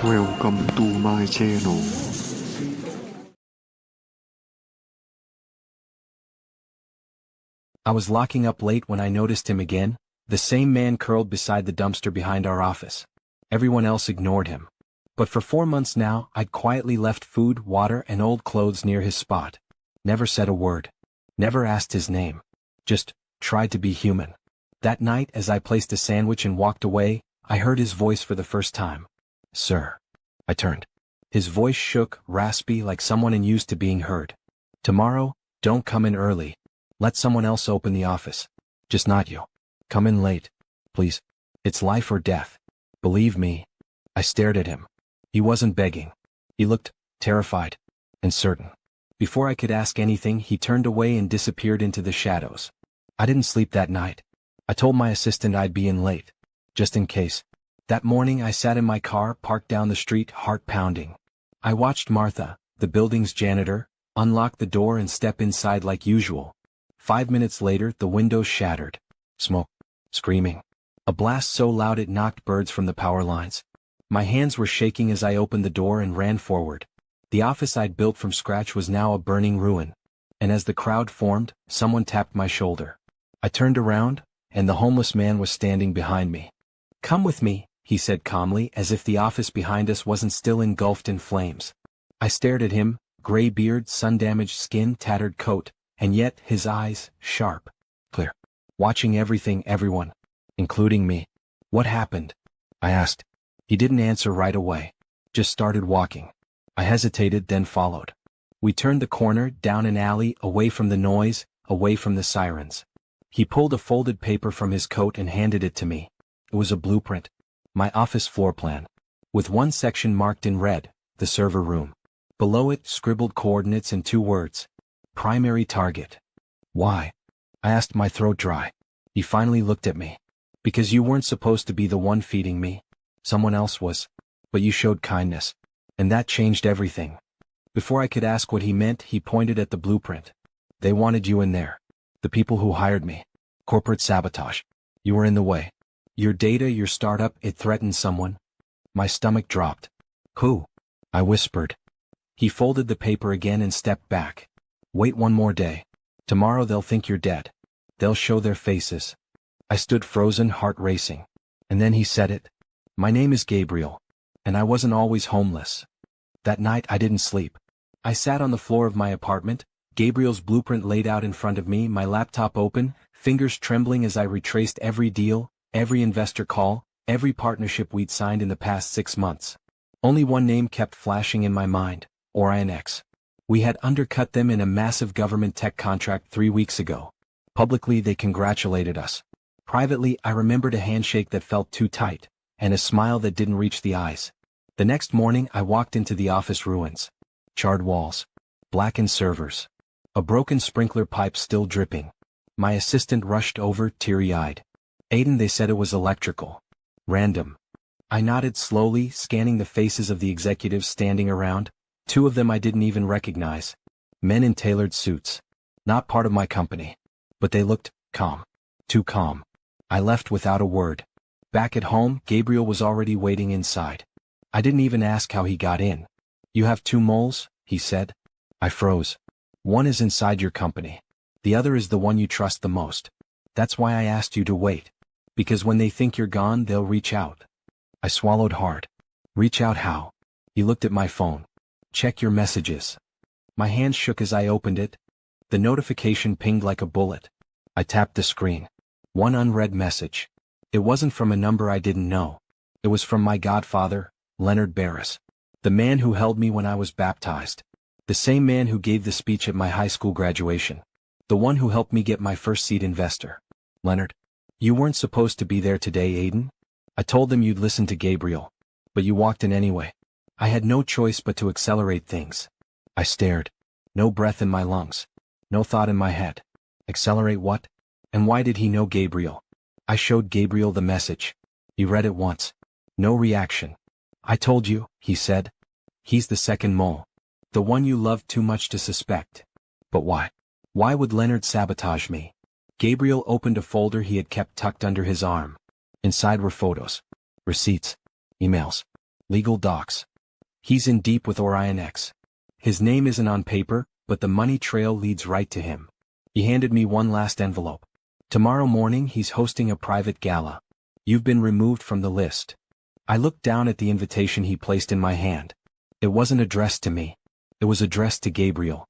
Welcome to my channel. I was locking up late when I noticed him again, the same man curled beside the dumpster behind our office. Everyone else ignored him. But for 4 months now, I'd quietly left food, water, and old clothes near his spot. Never said a word. Never asked his name. Just tried to be human. That night, as I placed a sandwich and walked away, I heard his voice for the first time. "Sir." I turned. His voice shook, raspy, like someone unused to being heard. "Tomorrow, don't come in early. Let someone else open the office. Just not you. Come in late. Please. It's life or death. Believe me." I stared at him. He wasn't begging. He looked terrified and certain. Before I could ask anything, he turned away and disappeared into the shadows. I didn't sleep that night. I told my assistant I'd be in late, just in case. That morning I sat in my car parked down the street, heart pounding. I watched Martha, the building's janitor, unlock the door and step inside like usual. 5 minutes later, the windows shattered. Smoke. Screaming. A blast so loud it knocked birds from the power lines. My hands were shaking as I opened the door and ran forward. The office I'd built from scratch was now a burning ruin. And as the crowd formed, someone tapped my shoulder. I turned around, and the homeless man was standing behind me. "Come with me," he said calmly, as if the office behind us wasn't still engulfed in flames. I stared at him, gray beard, sun-damaged skin, tattered coat, and yet his eyes, sharp, clear, watching everything, everyone, including me. "What happened?" I asked. He didn't answer right away. Just started walking. I hesitated, then followed. We turned the corner, down an alley, away from the noise, away from the sirens. He pulled a folded paper from his coat and handed it to me. It was a blueprint. My office floor plan. With one section marked in red, the server room. Below it, scribbled coordinates and 2 words. Primary target. "Why?" I asked, my throat dry. He finally looked at me. "Because you weren't supposed to be the one feeding me. Someone else was. But you showed kindness. And that changed everything." Before I could ask what he meant, he pointed at the blueprint. "They wanted you in there. The people who hired me. Corporate sabotage. You were in the way. Your data, your startup, it threatened someone." My stomach dropped. "Who?" I whispered. He folded the paper again and stepped back. "Wait one more day. Tomorrow they'll think you're dead. They'll show their faces." I stood frozen, heart racing. And then he said it. "My name is Gabriel. And I wasn't always homeless." That night I didn't sleep. I sat on the floor of my apartment, Gabriel's blueprint laid out in front of me, my laptop open, fingers trembling as I retraced every deal, every investor call, every partnership we'd signed in the past 6 months. Only one name kept flashing in my mind, OrionX. We had undercut them in a massive government tech contract 3 weeks ago. Publicly they congratulated us. Privately, I remembered a handshake that felt too tight, and a smile that didn't reach the eyes. The next morning I walked into the office ruins. Charred walls. Blackened servers. A broken sprinkler pipe still dripping. My assistant rushed over, teary-eyed. "Aiden," they said, "it was electrical. Random." I nodded slowly, scanning the faces of the executives standing around. 2 of them I didn't even recognize. Men in tailored suits. Not part of my company. But they looked calm. Too calm. I left without a word. Back at home, Gabriel was already waiting inside. I didn't even ask how he got in. "You have 2 moles," he said. I froze. "One is inside your company. The other is the one you trust the most. That's why I asked you to wait. Because when they think you're gone, they'll reach out." I swallowed hard. "Reach out how?" He looked at my phone. "Check your messages." My hand shook as I opened it. The notification pinged like a bullet. I tapped the screen. One unread message. It wasn't from a number I didn't know. It was from my godfather, Leonard Barris. The man who held me when I was baptized. The same man who gave the speech at my high school graduation. The one who helped me get my first seed investor. "Leonard, you weren't supposed to be there today, Aiden. I told them you'd listen to Gabriel. But you walked in anyway. I had no choice but to accelerate things." I stared. No breath in my lungs. No thought in my head. Accelerate what? And why did he know Gabriel? I showed Gabriel the message. He read it once. No reaction. "I told you," he said. "He's the second mole. The one you loved too much to suspect." But why? Why would Leonard sabotage me? Gabriel opened a folder he had kept tucked under his arm. Inside were photos. receipts, emails, legal docs. He's in deep with Orion X. His name isn't on paper, but the money trail leads right to him. He handed me one last envelope. Tomorrow morning he's hosting a private gala. You've been removed from the list. I looked down at the invitation he placed in my hand. It wasn't addressed to me. It was addressed to Gabriel.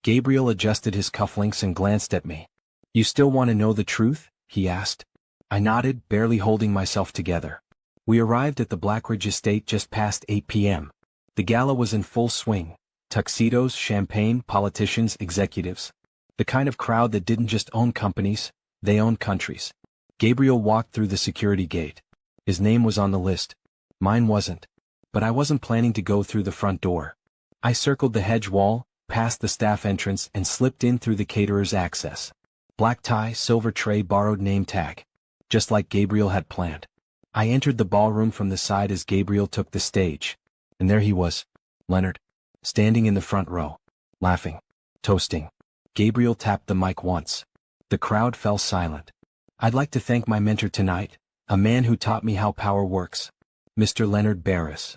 Gabriel adjusted his cufflinks and glanced at me. You still want to know the truth? He asked. I nodded, barely holding myself together. We arrived at the Blackridge estate just past 8 p.m. The gala was in full swing. Tuxedos, champagne, politicians, executives. The kind of crowd that didn't just own companies, they owned countries. Gabriel walked through the security gate. His name was on the list. Mine wasn't. But I wasn't planning to go through the front door. I circled the hedge wall, passed the staff entrance and slipped in through the caterer's access. Black tie, silver tray, borrowed name tag. Just like Gabriel had planned. I entered the ballroom from the side as Gabriel took the stage. And there he was, Leonard, standing in the front row, laughing, toasting. Gabriel tapped the mic once. The crowd fell silent. I'd like to thank my mentor tonight, a man who taught me how power works. Mr. Leonard Barris.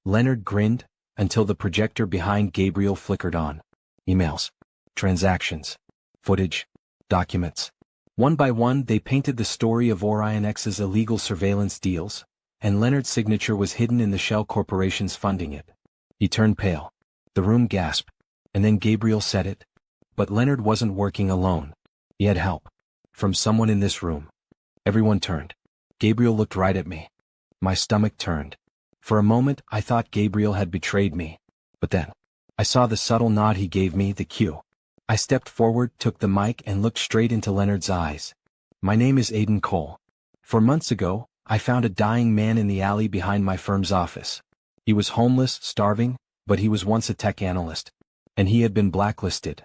Leonard grinned, until the projector behind Gabriel flickered on. Emails. Transactions. Footage. Documents. One by one they painted the story of Orion X's illegal surveillance deals, and Leonard's signature was hidden in the shell corporations funding it. He turned pale. The room gasped. And then Gabriel said it. But Leonard wasn't working alone. He had help. From someone in this room. Everyone turned. Gabriel looked right at me. My stomach turned. For a moment I thought Gabriel had betrayed me. But then, I saw the subtle nod he gave me, the cue. I stepped forward, took the mic and looked straight into Leonard's eyes. My name is Aidan Cole. 4 months ago, I found a dying man in the alley behind my firm's office. He was homeless, starving, but he was once a tech analyst. And he had been blacklisted.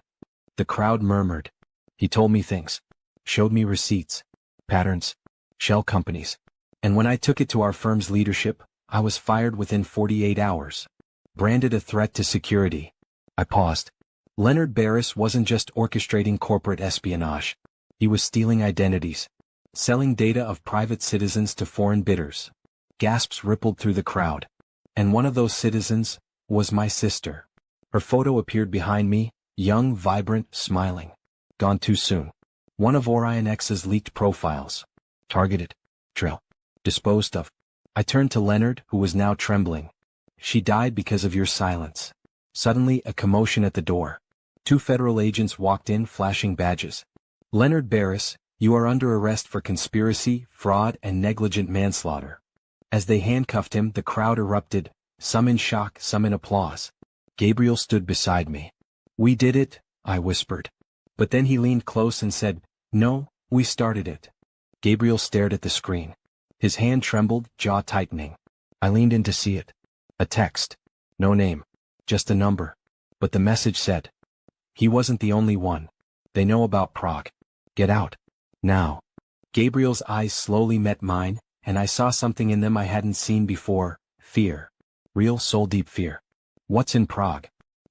The crowd murmured. He told me things. Showed me receipts. Patterns. Shell companies. And when I took it to our firm's leadership, I was fired within 48 hours. Branded a threat to security. I paused. Leonard Barris wasn't just orchestrating corporate espionage. He was stealing identities. Selling data of private citizens to foreign bidders. Gasps rippled through the crowd. And one of those citizens was my sister. Her photo appeared behind me, young, vibrant, smiling. Gone too soon. One of Orion X's leaked profiles. Targeted. Trail. Disposed of. I turned to Leonard, who was now trembling. She died because of your silence. Suddenly, a commotion at the door. 2 federal agents walked in, flashing badges. Leonard Barris, you are under arrest for conspiracy, fraud, and negligent manslaughter. As they handcuffed him, the crowd erupted, some in shock, some in applause. Gabriel stood beside me. We did it, I whispered. But then he leaned close and said, no, we started it. Gabriel stared at the screen. His hand trembled, jaw tightening. I leaned in to see it. A text. No name. Just a number. But the message said. He wasn't the only one. They know about Prague. Get out. Now. Gabriel's eyes slowly met mine, and I saw something in them I hadn't seen before. Fear. Real soul-deep fear. What's in Prague?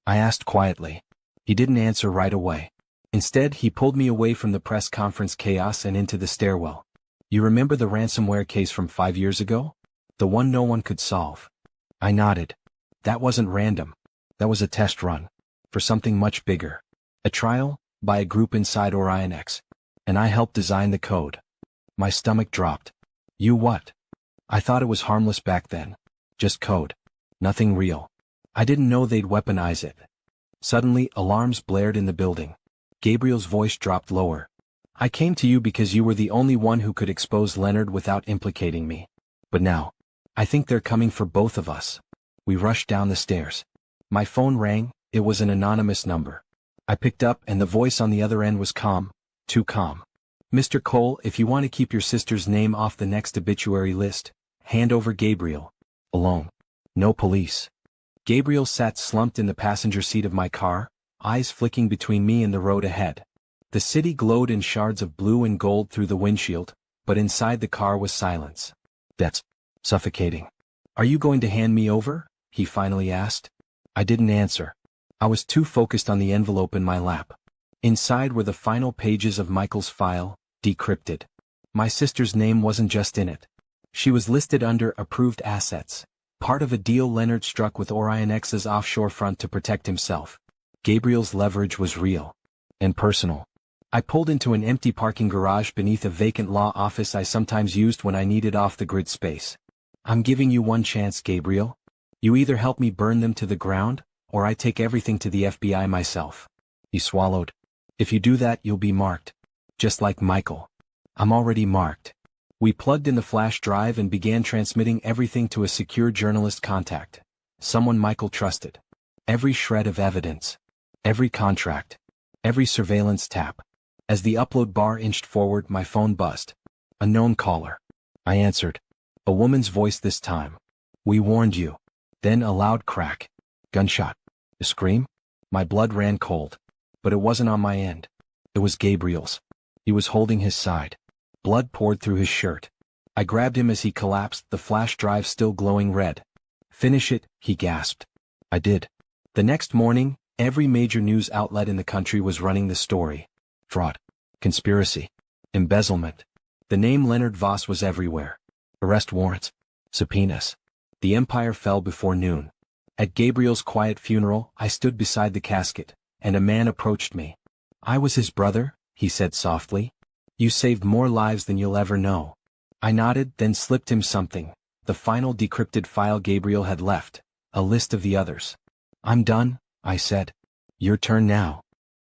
I asked quietly. He didn't answer right away. Instead, he pulled me away from the press conference chaos and into the stairwell. You remember the ransomware case from 5 years ago? The one no one could solve. I nodded. That wasn't random. That was a test run. For something much bigger. A trial, by a group inside Orion X. And I helped design the code. My stomach dropped. You what? I thought it was harmless back then. Just code. Nothing real. I didn't know they'd weaponize it. Suddenly, alarms blared in the building. Gabriel's voice dropped lower. I came to you because you were the only one who could expose Leonard without implicating me. But now, I think they're coming for both of us. We rushed down the stairs. My phone rang, it was an anonymous number. I picked up and the voice on the other end was calm, too calm. Mr. Cole, if you want to keep your sister's name off the next obituary list, hand over Gabriel. Alone. No police. Gabriel sat slumped in the passenger seat of my car, eyes flicking between me and the road ahead. The city glowed in shards of blue and gold through the windshield, but inside the car was silence. That's suffocating. Are you going to hand me over? He finally asked. I didn't answer. I was too focused on the envelope in my lap. Inside were the final pages of Michael's file, decrypted. My sister's name wasn't just in it. She was listed under approved assets, part of a deal Leonard struck with Orion X's offshore front to protect himself. Gabriel's leverage was real and personal. I pulled into an empty parking garage beneath a vacant law office I sometimes used when I needed off-the-grid space. I'm giving you one chance, Gabriel. You either help me burn them to the ground, or I take everything to the FBI myself. He swallowed. If you do that, you'll be marked. Just like Michael. I'm already marked. We plugged in the flash drive and began transmitting everything to a secure journalist contact. Someone Michael trusted. Every shred of evidence. Every contract. Every surveillance tap. As the upload bar inched forward, my phone buzzed. A known caller. I answered. A woman's voice this time. We warned you. Then a loud crack. Gunshot. A scream? My blood ran cold. But it wasn't on my end. It was Gabriel's. He was holding his side. Blood poured through his shirt. I grabbed him as he collapsed, the flash drive still glowing red. Finish it, he gasped. I did. The next morning, every major news outlet in the country was running the story. Fraud. Conspiracy. Embezzlement. The name Leonard Voss was everywhere. Arrest warrants. Subpoenas. The empire fell before noon. At Gabriel's quiet funeral, I stood beside the casket, and a man approached me. I was his brother, he said softly. You saved more lives than you'll ever know. I nodded, then slipped him something, the final decrypted file Gabriel had left, a list of the others. I'm done, I said. Your turn now.